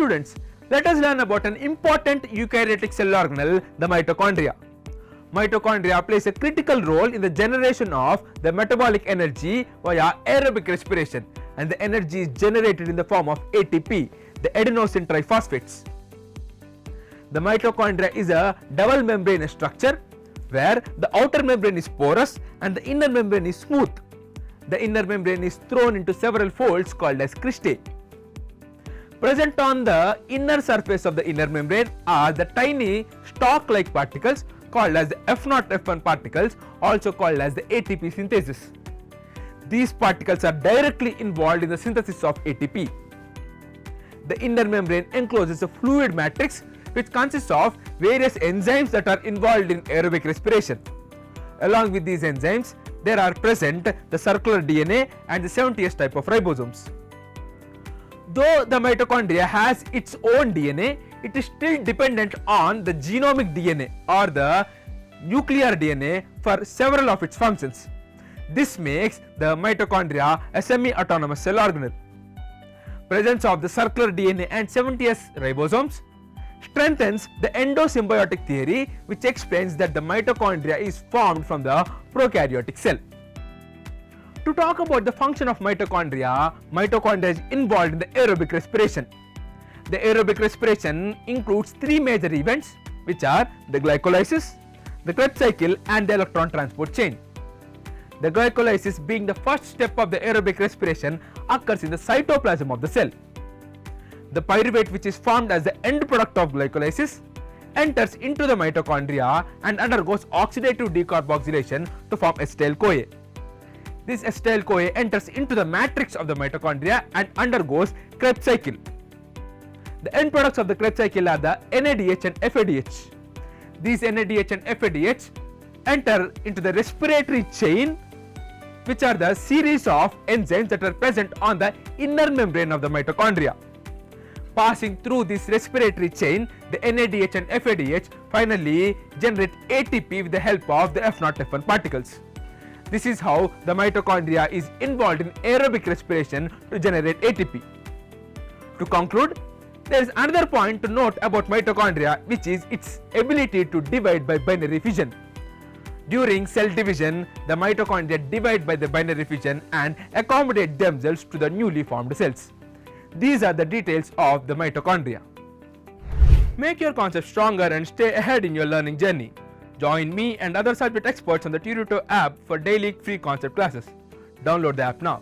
Students, let us learn about an important eukaryotic cell organelle, the mitochondria. Mitochondria plays a critical role in the generation of the metabolic energy via aerobic respiration, and the energy is generated in the form of ATP, the adenosine triphosphates. The mitochondria is a double membranous structure where the outer membrane is porous and the inner membrane is smooth. The inner membrane is thrown into several folds called as cristae. Present on the inner surface of the inner membrane are the tiny stalk-like particles called as the F0 F1 particles, also called as the ATP synthesis. These particles are directly involved in the synthesis of ATP. The inner membrane encloses a fluid matrix which consists of various enzymes that are involved in aerobic respiration. Along with these enzymes, there are present the circular DNA and the 70S type of ribosomes. Though the mitochondria has its own DNA, it is still dependent on the genomic DNA or the nuclear DNA for several of its functions. This makes the mitochondria a semi-autonomous cell organelle. Presence of the circular DNA and 70S ribosomes strengthens the endosymbiotic theory, which explains that the mitochondria is formed from the prokaryotic cell. To talk about the function of mitochondria, mitochondria is involved in the aerobic respiration. The aerobic respiration includes three major events, which are the glycolysis, the Krebs cycle and the electron transport chain. The glycolysis, being the first step of the aerobic respiration, occurs in the cytoplasm of the cell. The pyruvate, which is formed as the end product of glycolysis, enters into the mitochondria and undergoes oxidative decarboxylation to form acetyl-CoA. This acetyl-CoA enters into the matrix of the mitochondria and undergoes Krebs cycle. The end products of the Krebs cycle are the NADH and FADH. These NADH and FADH enter into the respiratory chain, which are the series of enzymes that are present on the inner membrane of the mitochondria. Passing through this respiratory chain, the NADH and FADH finally generate ATP with the help of the F0 F1 particles. This is how the mitochondria is involved in aerobic respiration to generate ATP. To conclude, there is another point to note about mitochondria, which is its ability to divide by binary fission. During cell division, the mitochondria divide by the binary fission and accommodate themselves to the newly formed cells. These are the details of the mitochondria. Make your concept stronger and stay ahead in your learning journey. Join me and other subject experts on the Turuto app for daily free concept classes. Download the app now.